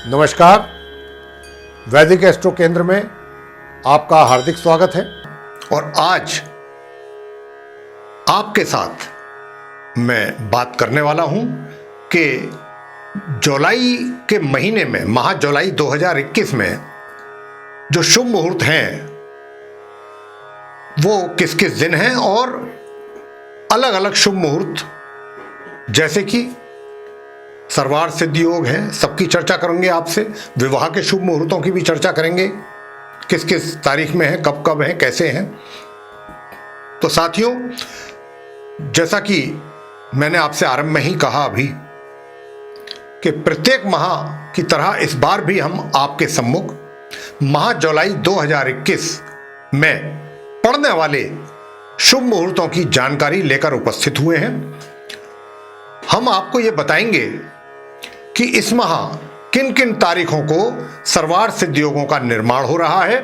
नमस्कार, वैदिक एस्ट्रो केंद्र में आपका हार्दिक स्वागत है। और आज आपके साथ मैं बात करने वाला हूं कि जुलाई के महीने में, माह जुलाई 2021 में जो शुभ मुहूर्त हैं वो किस किस दिन हैं, और अलग अलग शुभ मुहूर्त जैसे कि सर्वार्थ सिद्धि योग है, सबकी चर्चा करेंगे आपसे। विवाह के शुभ मुहूर्तों की भी चर्चा करेंगे, किस किस तारीख में है, कब कब है, कैसे हैं। तो साथियों, जैसा कि मैंने आपसे आरंभ में ही कहा अभी कि प्रत्येक माह की तरह इस बार भी हम आपके सम्मुख माह जुलाई 2021 में पड़ने वाले शुभ मुहूर्तों की जानकारी लेकर उपस्थित हुए हैं। हम आपको ये बताएंगे कि इस माह किन किन तारीखों को सर्वार्थ सिद्ध योगों का निर्माण हो रहा है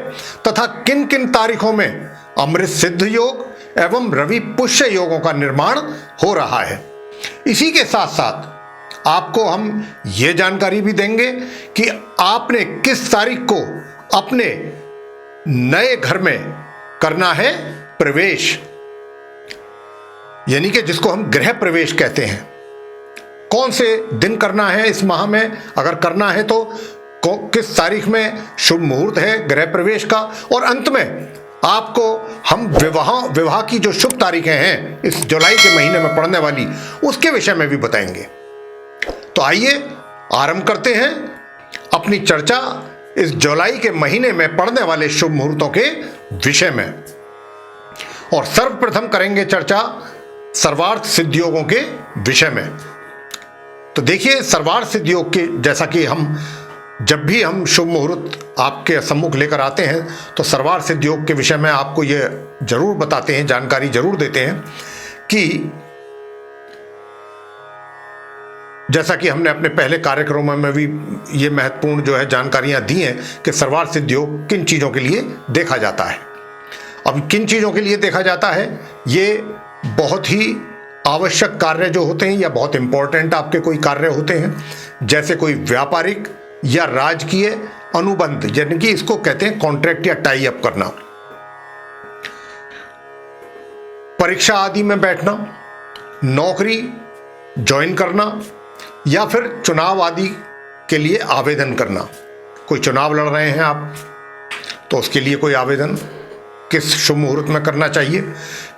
तथा किन किन तारीखों में अमृत सिद्ध योग एवं रवि पुष्य योगों का निर्माण हो रहा है। इसी के साथ साथ आपको हम ये जानकारी भी देंगे कि आपने किस तारीख को अपने नए घर में करना है प्रवेश, यानी कि जिसको हम गृह प्रवेश कहते हैं। कौन से दिन करना है इस माह में, अगर करना है तो किस तारीख में शुभ मुहूर्त है गृह प्रवेश का, और अंत में आपको हम विवाह की जो शुभ तारीखें हैं इस जुलाई के महीने में पड़ने वाली, उसके विषय में भी बताएंगे। तो आइए आरंभ करते हैं अपनी चर्चा इस जुलाई के महीने में पड़ने वाले शुभ मुहूर्तों के विषय में। और सर्वप्रथम करेंगे चर्चा सर्वार्थ सिद्ध योगों के विषय में। तो देखिए, सर्वार्थ सिद्ध योग के, जैसा कि हम जब भी हम शुभ मुहूर्त आपके सम्मुख लेकर आते हैं तो सर्वार्थ सिद्ध योग के विषय में आपको ये जरूर बताते हैं, जानकारी जरूर देते हैं कि जैसा कि हमने अपने पहले कार्यक्रमों में भी ये महत्वपूर्ण जो है जानकारियां दी हैं कि सर्वार्थ सिद्ध योग किन चीज़ों के लिए देखा जाता है। अब किन चीज़ों के लिए देखा जाता है, ये बहुत ही आवश्यक कार्य जो होते हैं या बहुत इंपॉर्टेंट आपके कोई कार्य होते हैं, जैसे कोई व्यापारिक या राजकीय अनुबंध, यानी कि इसको कहते हैं कॉन्ट्रैक्ट या टाई अप करना, परीक्षा आदि में बैठना, नौकरी ज्वाइन करना, या फिर चुनाव आदि के लिए आवेदन करना। कोई चुनाव लड़ रहे हैं आप तो उसके लिए कोई आवेदन किस शुभ मुहूर्त में करना चाहिए।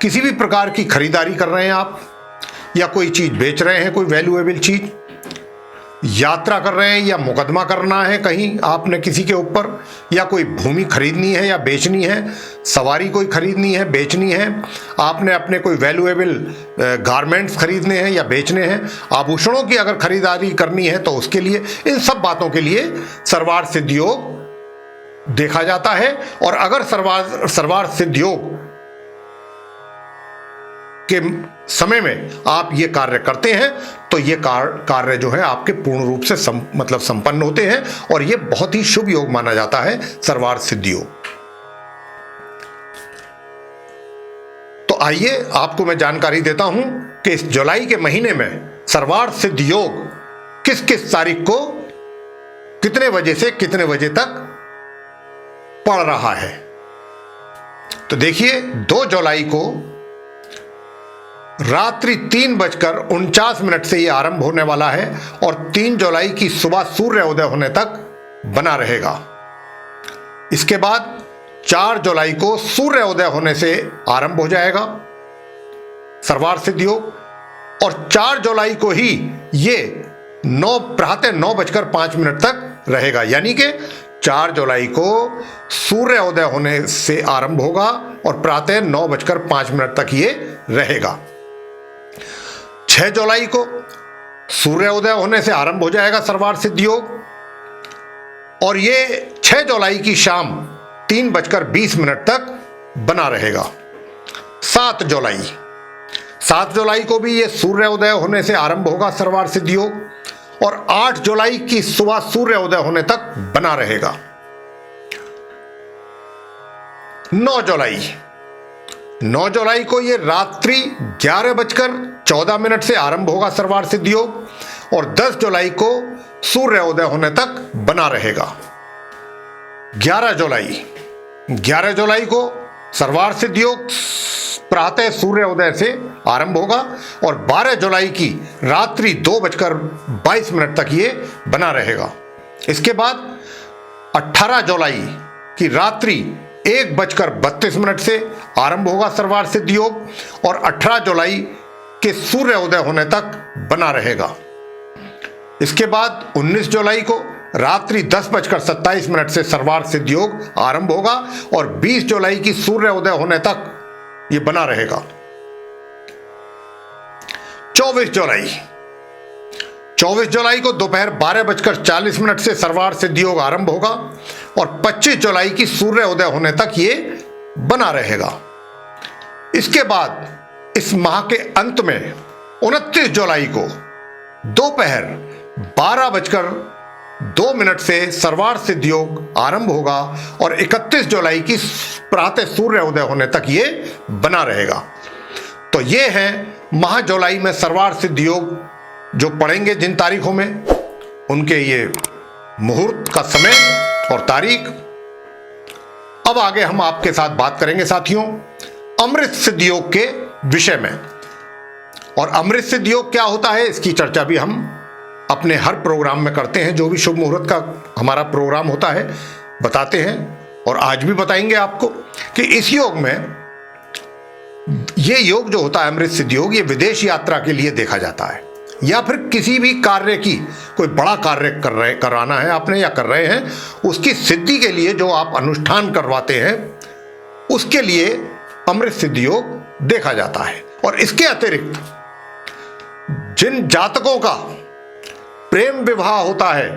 किसी भी प्रकार की खरीदारी कर रहे हैं आप, या कोई चीज़ बेच रहे हैं, कोई वैल्यूएबल चीज़, यात्रा कर रहे हैं या मुकदमा करना है कहीं आपने किसी के ऊपर, या कोई भूमि खरीदनी है या बेचनी है, सवारी कोई खरीदनी है बेचनी है, आपने अपने कोई वैल्यूएबल गारमेंट्स खरीदने हैं या बेचने हैं, आभूषणों की अगर खरीदारी करनी है तो उसके लिए, इन सब बातों के लिए सर्वार्थ सिद्ध योग देखा जाता है। और अगर सर्वार्थ सिद्ध योग के समय में आप ये कार्य करते हैं तो ये कार्य जो है आपके पूर्ण रूप से संपन्न होते हैं, और ये बहुत ही शुभ योग माना जाता है सर्वार्थ सिद्ध योग। तो आइए आपको मैं जानकारी देता हूं कि इस जुलाई के महीने में सर्वार्थ सिद्ध योग किस किस तारीख को कितने बजे से कितने बजे तक पड़ रहा है। तो देखिए, 2 जुलाई को रात्रि 3:49 से ये आरंभ होने वाला है और 3 जुलाई की सुबह सूर्य उदय होने तक बना रहेगा। इसके बाद 4 जुलाई को सूर्य उदय होने से आरंभ हो जाएगा सर्वार्थ सिद्ध योग, और 4 जुलाई को ही ये प्रातः 9:05 तक रहेगा। यानी कि 4 जुलाई को सूर्य उदय होने से आरंभ होगा और प्रातः 9:05 तक ये रहेगा। 6 जुलाई को सूर्य उदय होने से आरंभ हो जाएगा सर्वार्थ सिद्ध योग, और ये 6 जुलाई की शाम 3:20 तक बना रहेगा। 7 जुलाई को भी ये सूर्य उदय होने से आरंभ होगा सर्वार्थ सिद्ध योग, और 8 जुलाई की सुबह सूर्य उदय होने तक बना रहेगा। 9 9 जुलाई को ये रात्रि 11:14 से आरंभ होगा सर्वार्थ सिद्ध योग, और 10 जुलाई को सूर्योदय होने तक बना रहेगा। 11 जुलाई को सर्वार सिद्ध योग प्रातः सूर्योदय से आरंभ होगा और 12 जुलाई की रात्रि 2:22 तक ये बना रहेगा। इसके बाद 18 जुलाई की रात्रि 1:32 से आरंभ होगा सर्वार सिद्ध योग और 18 जुलाई के सूर्योदय होने तक बना रहेगा। इसके बाद 19 जुलाई को रात्रि 10:27 से सर्वार सिद्ध योग आरंभ होगा और 20 जुलाई की सूर्योदय होने तक ये बना रहेगा। 24 जुलाई को दोपहर 12:40 से सर्वार सिद्ध योग आरंभ होगा और 25 जुलाई की सूर्योदय होने तक ये बना रहेगा। इसके बाद इस माह के अंत में 29 जुलाई को दोपहर 12:02 से सर्वार सिद्ध योग आरंभ होगा और 31 जुलाई की प्रातः सूर्योदय होने तक ये बना रहेगा। तो ये है माह जुलाई में सर्वार सिद्ध योग जो पढ़ेंगे जिन तारीखों में, उनके ये मुहूर्त का समय और तारीख। अब आगे हम आपके साथ बात करेंगे साथियों अमृत सिद्ध योग के विषय में। और अमृत सिद्ध योग क्या होता है इसकी चर्चा भी हम अपने हर प्रोग्राम में करते हैं। जो भी शुभ मुहूर्त का हमारा प्रोग्राम होता है बताते हैं और आज भी बताएंगे आपको कि इस योग में ये योग जो होता है अमृत सिद्ध योग, ये विदेश यात्रा के लिए देखा जाता है या फिर किसी भी कार्य की कोई बड़ा कार्य कराना है आपने या कर रहे हैं, उसकी सिद्धि के लिए जो आप अनुष्ठान करवाते हैं उसके लिए अमृत सिद्ध योग देखा जाता है। और इसके अतिरिक्त जिन जातकों का प्रेम विवाह होता है,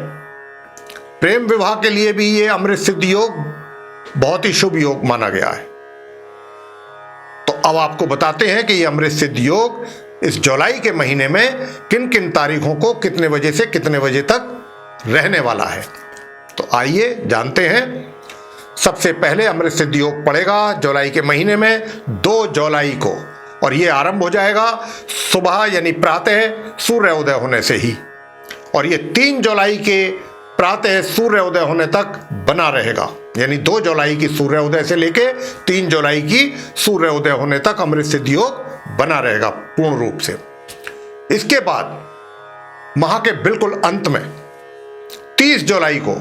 प्रेम विवाह के लिए भी ये अमृत सिद्ध योग बहुत ही शुभ योग माना गया है। तो अब आपको बताते हैं कि ये अमृत सिद्ध योग इस जुलाई के महीने में किन किन तारीखों को कितने बजे से कितने बजे तक रहने वाला है। तो आइए जानते हैं। सबसे पहले अमृत सिद्ध योग पड़ेगा जुलाई के महीने में 2 जुलाई को और ये आरंभ हो जाएगा सुबह यानी प्रातः सूर्योदय होने से ही और ये 3 जुलाई के प्रातः सूर्योदय होने तक बना रहेगा। यानी 2 जुलाई की सूर्योदय से लेके 3 जुलाई की सूर्योदय होने तक अमृत सिद्ध योग बना रहेगा पूर्ण रूप से। इसके बाद माह के बिल्कुल अंत में 30 जुलाई को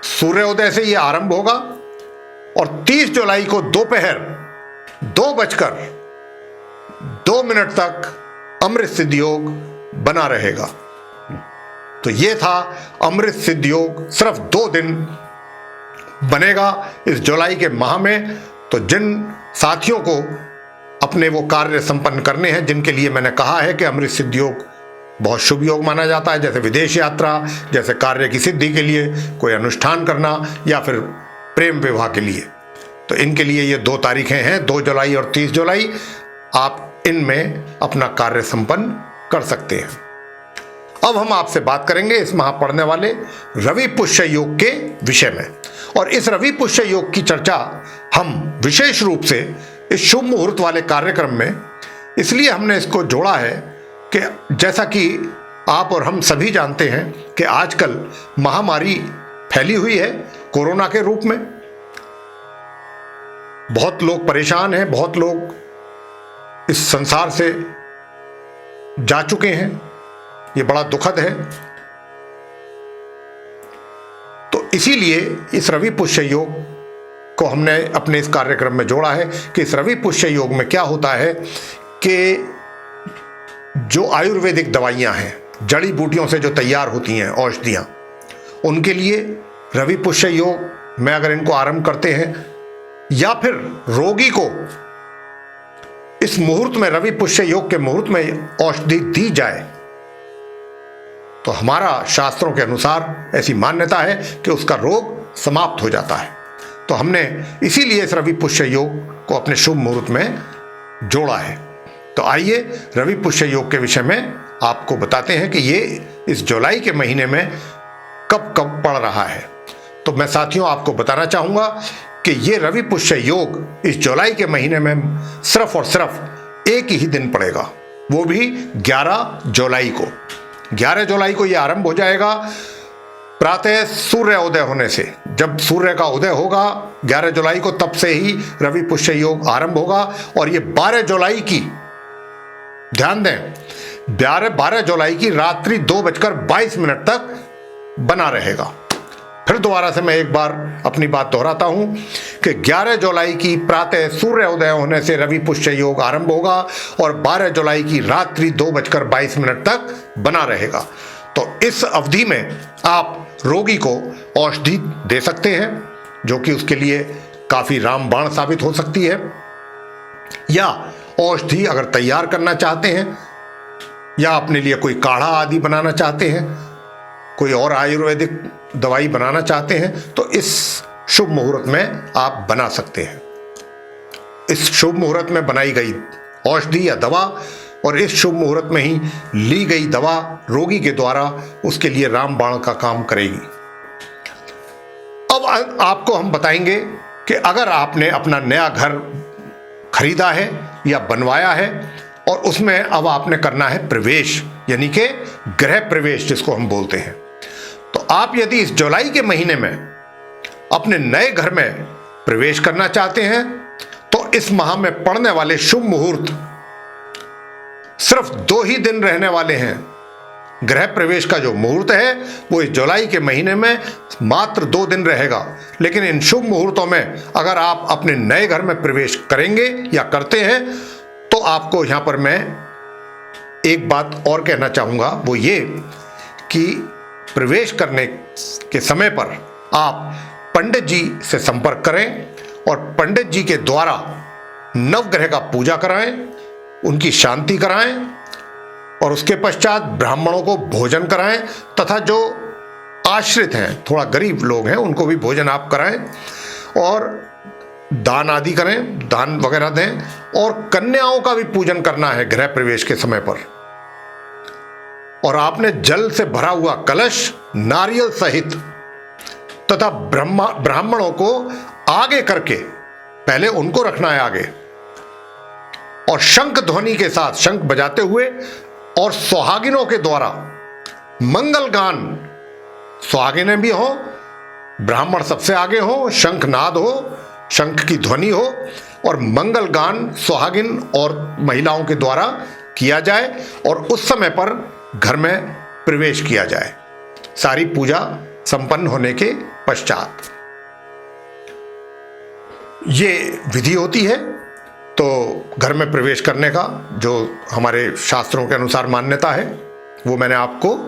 सूर्योदय से यह आरंभ होगा और 30 जुलाई को दोपहर 2:02 तक अमृत सिद्ध योग बना रहेगा। तो यह था अमृत सिद्ध योग, सिर्फ 2 दिन बनेगा इस जुलाई के माह में। तो जिन साथियों को अपने वो कार्य संपन्न करने हैं जिनके लिए मैंने कहा है कि अमृत सिद्ध योग बहुत शुभ योग माना जाता है, जैसे विदेश यात्रा, जैसे कार्य की सिद्धि के लिए कोई अनुष्ठान करना या फिर प्रेम विवाह के लिए, तो इनके लिए ये 2 तारीखें हैं 2 जुलाई और 30 जुलाई। आप इनमें अपना कार्य संपन्न कर सकते हैं। अब हम आपसे बात करेंगे इस माह पड़ने वाले रवि पुष्य योग के विषय में। और इस रवि पुष्य योग की चर्चा हम विशेष रूप से इस शुभ मुहूर्त वाले कार्यक्रम में इसलिए हमने इसको जोड़ा है कि जैसा कि आप और हम सभी जानते हैं कि आजकल महामारी फैली हुई है कोरोना के रूप में। बहुत लोग परेशान हैं, बहुत लोग इस संसार से जा चुके हैं। ये बड़ा दुखद है। तो इसीलिए इस रवि पुष्य योग को हमने अपने इस कार्यक्रम में जोड़ा है कि इस रवि पुष्य योग में क्या होता है कि जो आयुर्वेदिक दवाइयां हैं, जड़ी बूटियों से जो तैयार होती हैं औषधियां, उनके लिए रवि पुष्य योग में अगर इनको आरंभ करते हैं या फिर रोगी को इस मुहूर्त में रवि पुष्य योग के मुहूर्त में औषधि दी जाए तो हमारा शास्त्रों के अनुसार ऐसी मान्यता है कि उसका रोग समाप्त हो जाता है। तो हमने इसीलिए इस रवि पुष्य योग को अपने शुभ मुहूर्त में जोड़ा है। तो आइए रवि पुष्य योग के विषय में आपको बताते हैं कि ये इस जुलाई के महीने में कब कब पड़ रहा है। तो मैं साथियों आपको बताना चाहूँगा कि ये रवि पुष्य योग इस जुलाई के महीने में सिर्फ और सिर्फ एक ही दिन पड़ेगा, वो भी 11 जुलाई को। 11 जुलाई को यह आरंभ हो जाएगा प्रातः सूर्य उदय होने से। जब सूर्य का उदय होगा 11 जुलाई को, तब से ही रवि पुष्य योग आरंभ होगा और ये 12 जुलाई की, ध्यान दें, 12 जुलाई की रात्रि 2:22 तक बना रहेगा। फिर दोबारा से मैं एक बार अपनी बात दोहराता हूं कि 11 जुलाई की प्रातः सूर्य उदय होने से रवि पुष्य योग आरंभ होगा और 12 जुलाई की रात्रि 2:22 तक बना रहेगा। तो इस अवधि में आप रोगी को औषधि दे सकते हैं, जो कि उसके लिए काफी रामबाण साबित हो सकती है, या औषधि अगर तैयार करना चाहते हैं या अपने लिए कोई काढ़ा आदि बनाना चाहते हैं, कोई और आयुर्वेदिक दवाई बनाना चाहते हैं, तो इस शुभ मुहूर्त में आप बना सकते हैं। इस शुभ मुहूर्त में बनाई गई औषधि या दवा और इस शुभ मुहूर्त में ही ली गई दवा रोगी के द्वारा उसके लिए रामबाण का काम करेगी। अब आपको हम बताएंगे कि अगर आपने अपना नया घर खरीदा है या बनवाया है और उसमें अब आपने करना है प्रवेश, यानी कि गृह प्रवेश जिसको हम बोलते हैं, तो आप यदि इस जुलाई के महीने में अपने नए घर में प्रवेश करना चाहते हैं तो इस माह में पड़ने वाले शुभ मुहूर्त सिर्फ 2 ही दिन रहने वाले हैं। गृह प्रवेश का जो मुहूर्त है वो इस जुलाई के महीने में मात्र 2 दिन रहेगा, लेकिन इन शुभ मुहूर्तों में अगर आप अपने नए घर में प्रवेश करेंगे या करते हैं तो आपको यहां पर मैं एक बात और कहना चाहूंगा, वो ये कि प्रवेश करने के समय पर आप पंडित जी से संपर्क करें और पंडित जी के द्वारा नवग्रह का पूजा कराएं, उनकी शांति कराएं और उसके पश्चात ब्राह्मणों को भोजन कराएं तथा जो आश्रित हैं, थोड़ा गरीब लोग हैं, उनको भी भोजन आप कराएं और दान आदि करें, दान वगैरह दें, और कन्याओं का भी पूजन करना है गृह प्रवेश के समय पर। और आपने जल से भरा हुआ कलश नारियल सहित तथा ब्राह्मणों को आगे करके पहले उनको रखना है आगे, और शंख ध्वनि के साथ शंख बजाते हुए और सुहागिनों के द्वारा मंगल गान, सुहागिनें भी हो, ब्राह्मण सबसे आगे हो, शंखनाद हो, शंख की ध्वनि हो और मंगल गान सुहागिन और महिलाओं के द्वारा किया जाए और उस समय पर घर में प्रवेश किया जाए, सारी पूजा संपन्न होने के पश्चात। ये विधि होती है। तो घर में प्रवेश करने का जो हमारे शास्त्रों के अनुसार मान्यता है वो मैंने आपको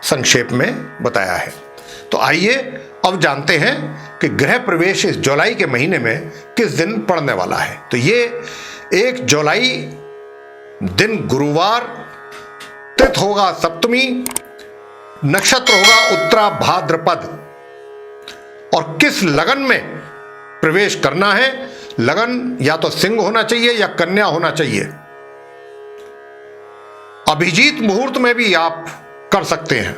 संक्षेप में बताया है। तो आइए अब जानते हैं कि गृह प्रवेश इस जुलाई के महीने में किस दिन पड़ने वाला है। तो ये 1 जुलाई दिन गुरुवार, तिथि होगा सप्तमी, नक्षत्र होगा उत्तरा भाद्रपद, और किस लगन में प्रवेश करना है, लगन या तो सिंह होना चाहिए या कन्या होना चाहिए। अभिजीत मुहूर्त में भी आप कर सकते हैं।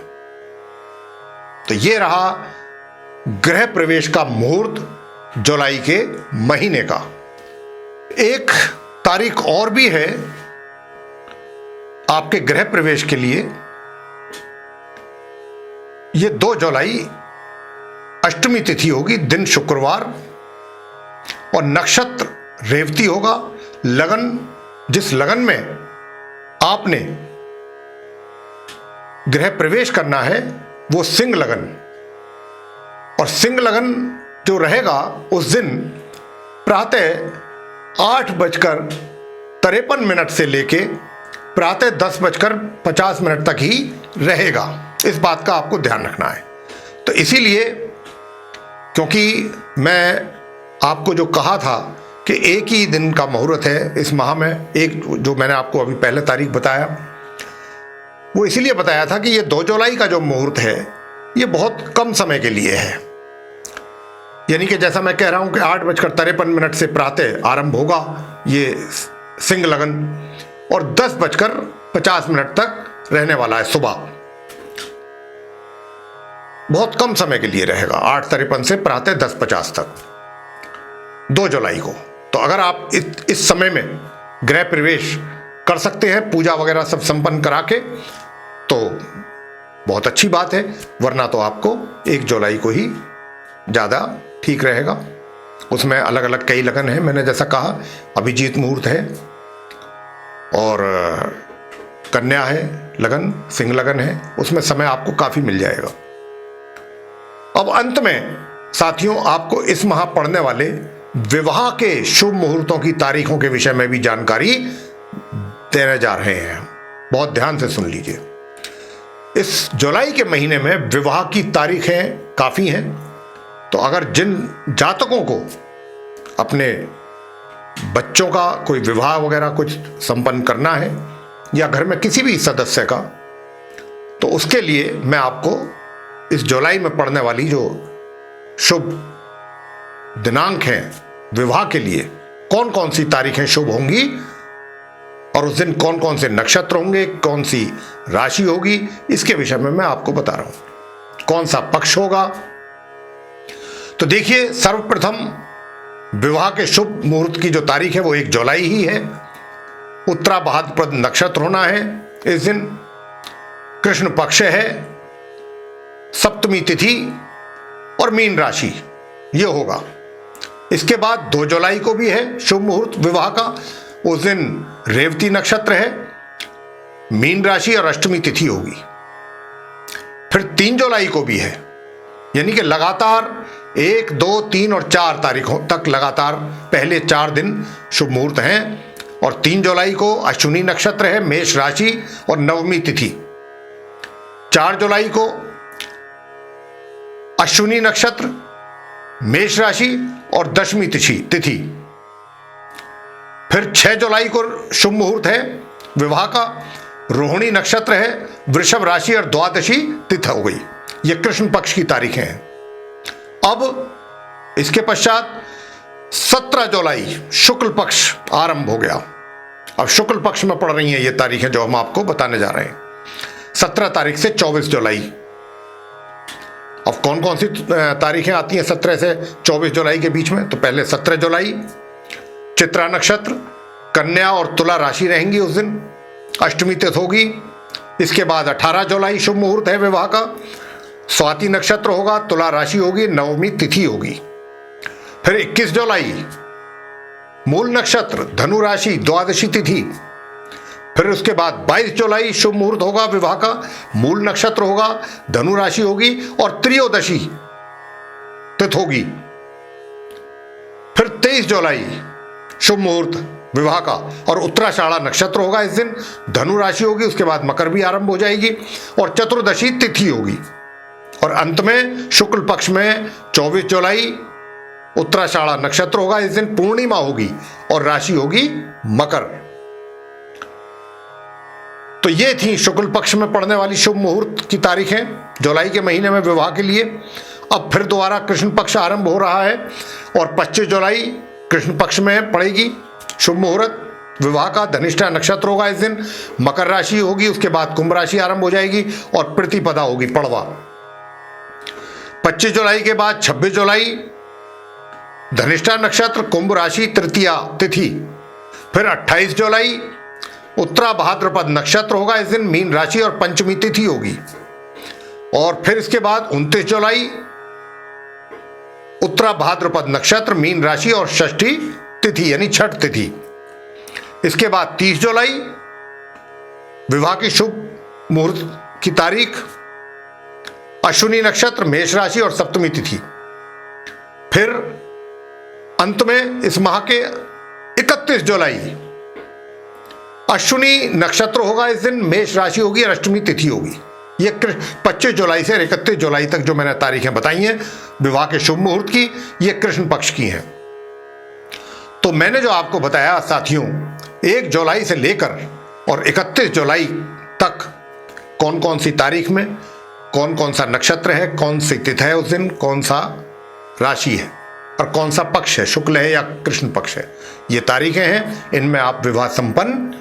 तो यह रहा गृह प्रवेश का मुहूर्त जुलाई के महीने का। एक तारीख और भी है आपके गृह प्रवेश के लिए। यह 2 जुलाई अष्टमी तिथि होगी, दिन शुक्रवार, और नक्षत्र रेवती होगा। लगन, जिस लगन में आपने गृह प्रवेश करना है वो सिंह लगन, और सिंह लगन जो रहेगा उस दिन प्रातः 8:53 से लेके प्रातः 10:50 तक ही रहेगा। इस बात का आपको ध्यान रखना है। तो इसीलिए, क्योंकि मैं आपको जो कहा था कि एक ही दिन का मुहूर्त है इस माह में, एक जो मैंने आपको अभी पहले तारीख बताया, वो इसीलिए बताया था कि ये 2 जुलाई का जो मुहूर्त है ये बहुत कम समय के लिए है। यानी कि जैसा मैं कह रहा हूं कि 8:53 से प्रातः आरंभ होगा ये सिंह लगन और 10:50 तक रहने वाला है सुबह। बहुत कम समय के लिए रहेगा, 8:53 से प्रातः 10:50 तक 2 जुलाई को। तो अगर आप इस समय में गृह प्रवेश कर सकते हैं, पूजा वगैरह सब संपन्न करा के, तो बहुत अच्छी बात है, वरना तो आपको 1 जुलाई को ही ज़्यादा ठीक रहेगा। उसमें अलग अलग कई लगन है, मैंने जैसा कहा अभिजीत मुहूर्त है और कन्या है लगन, सिंह लगन है, उसमें समय आपको काफ़ी मिल जाएगा। अब अंत में साथियों आपको इस माह पड़ने वाले विवाह के शुभ मुहूर्तों की तारीखों के विषय में भी जानकारी देने जा रहे हैं। बहुत ध्यान से सुन लीजिए। इस जुलाई के महीने में विवाह की तारीखें काफ़ी हैं, तो अगर जिन जातकों को अपने बच्चों का कोई विवाह वगैरह कुछ संपन्न करना है या घर में किसी भी सदस्य का, तो उसके लिए मैं आपको इस जुलाई में पड़ने वाली जो शुभ दिनांक हैं विवाह के लिए, कौन कौन सी तारीखें शुभ होंगी और उस दिन कौन कौन से नक्षत्र होंगे, कौन सी राशि होगी, इसके विषय में मैं आपको बता रहा हूं। कौन सा पक्ष होगा, तो देखिए सर्वप्रथम विवाह के शुभ मुहूर्त की जो तारीख है वो 1 जुलाई ही है। उत्तरा भाद्रपद नक्षत्र होना है इस दिन, कृष्ण पक्ष है, सप्तमी तिथि और मीन राशि ये होगा। इसके बाद 2 जुलाई को भी है शुभ मुहूर्त विवाह का, उस दिन रेवती नक्षत्र है, मीन राशि और अष्टमी तिथि होगी। फिर 3 जुलाई को भी है, यानी कि लगातार 1, 2, 3 और 4 तारीखों तक लगातार पहले 4 दिन शुभ मुहूर्त हैं। और 3 जुलाई को अश्विनी नक्षत्र है, मेष राशि और नवमी तिथि। 4 जुलाई को अश्विनी नक्षत्र, मेष राशि और दशमी तिथि। फिर 6 जुलाई को शुभ मुहूर्त है विवाह का, रोहिणी नक्षत्र है, वृषभ राशि और द्वादशी तिथि हो गई। ये कृष्ण पक्ष की तारीखें हैं। अब इसके पश्चात 17 जुलाई शुक्ल पक्ष आरंभ हो गया। अब शुक्ल पक्ष में पड़ रही हैं ये तारीखें जो हम आपको बताने जा रहे हैं, 17 तारीख से 24 जुलाई। अब कौन कौन सी तारीखें आती हैं 17 से 24 जुलाई के बीच में, तो पहले 17 जुलाई चित्रा नक्षत्र, कन्या और तुला राशि रहेंगी उस दिन, अष्टमी तिथि होगी। इसके बाद 18 जुलाई शुभ मुहूर्त है विवाह का, स्वाति नक्षत्र होगा, तुला राशि होगी, नवमी तिथि होगी। फिर 21 जुलाई मूल नक्षत्र, धनु राशि, द्वादशी तिथि। फिर उसके बाद 22 जुलाई शुभ मुहूर्त होगा विवाह का, मूल नक्षत्र होगा, धनु राशि होगी और त्रयोदशी तिथि होगी। फिर 23 जुलाई शुभ मुहूर्त विवाह का और उत्तराषाढ़ा नक्षत्र होगा इस दिन, धनु राशि होगी, उसके बाद मकर भी आरंभ हो जाएगी और चतुर्दशी तिथि होगी। और अंत में शुक्ल पक्ष में 24 जुलाई उत्तराषाढ़ा नक्षत्र होगा इस दिन, पूर्णिमा होगी और राशि होगी मकर। तो ये थी शुक्ल पक्ष में पड़ने वाली शुभ मुहूर्त की तारीखें जुलाई के महीने में विवाह के लिए। अब फिर दोबारा कृष्ण पक्ष आरंभ हो रहा है और 25 जुलाई कृष्ण पक्ष में पड़ेगी शुभ मुहूर्त विवाह का, धनिष्ठा नक्षत्र होगा इस दिन, मकर राशि होगी, उसके बाद कुंभ राशि आरंभ हो जाएगी और प्रतिपदा होगी पड़वा। 25 जुलाई के बाद 26 जुलाई धनिष्ठा नक्षत्र, कुंभ राशि, तृतीया तिथि। फिर 28 जुलाई उत्तरा भाद्रपद नक्षत्र होगा इस दिन, मीन राशि और पंचमी तिथि होगी। और फिर इसके बाद 29 जुलाई उत्तरा भाद्रपद नक्षत्र, मीन राशि और षष्ठी तिथि यानी छठ तिथि। इसके बाद 30 जुलाई विवाह की शुभ मुहूर्त की तारीख, अश्विनी नक्षत्र, मेष राशि और सप्तमी तिथि। फिर अंत में इस माह के 31 जुलाई अश्विनी नक्षत्र होगा इस दिन, मेष राशि होगी और अष्टमी तिथि होगी। ये 25 जुलाई से 31 जुलाई तक जो मैंने तारीखें बताई हैं विवाह के शुभ मुहूर्त की, ये कृष्ण पक्ष की हैं। तो मैंने जो आपको बताया साथियों, 1 जुलाई से लेकर और 31 जुलाई तक कौन कौन सी तारीख में कौन कौन सा नक्षत्र है, कौन सी तिथि है उस दिन, कौन सा राशि है और कौन सा पक्ष है, शुक्ल है या कृष्ण पक्ष है, ये तारीखें हैं। इनमें आप विवाह संपन्न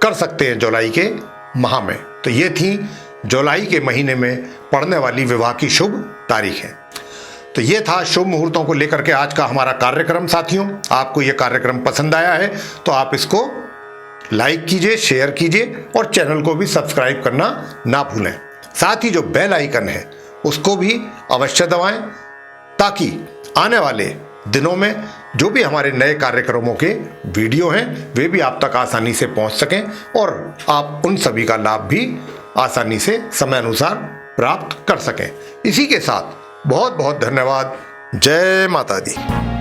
कर सकते हैं जुलाई के माह में। तो ये थी जुलाई के महीने में पड़ने वाली विवाह की शुभ तारीखें। तो ये था शुभ मुहूर्तों को लेकर के आज का हमारा कार्यक्रम। साथियों, आपको ये कार्यक्रम पसंद आया है तो आप इसको लाइक कीजिए, शेयर कीजिए और चैनल को भी सब्सक्राइब करना ना भूलें। साथ ही जो बेल आइकन है उसको भी अवश्य दबाएं, ताकि आने वाले दिनों में जो भी हमारे नए कार्यक्रमों के वीडियो हैं वे भी आप तक आसानी से पहुंच सकें और आप उन सभी का लाभ भी आसानी से समय अनुसार प्राप्त कर सकें। इसी के साथ बहुत बहुत धन्यवाद। जय माता दी।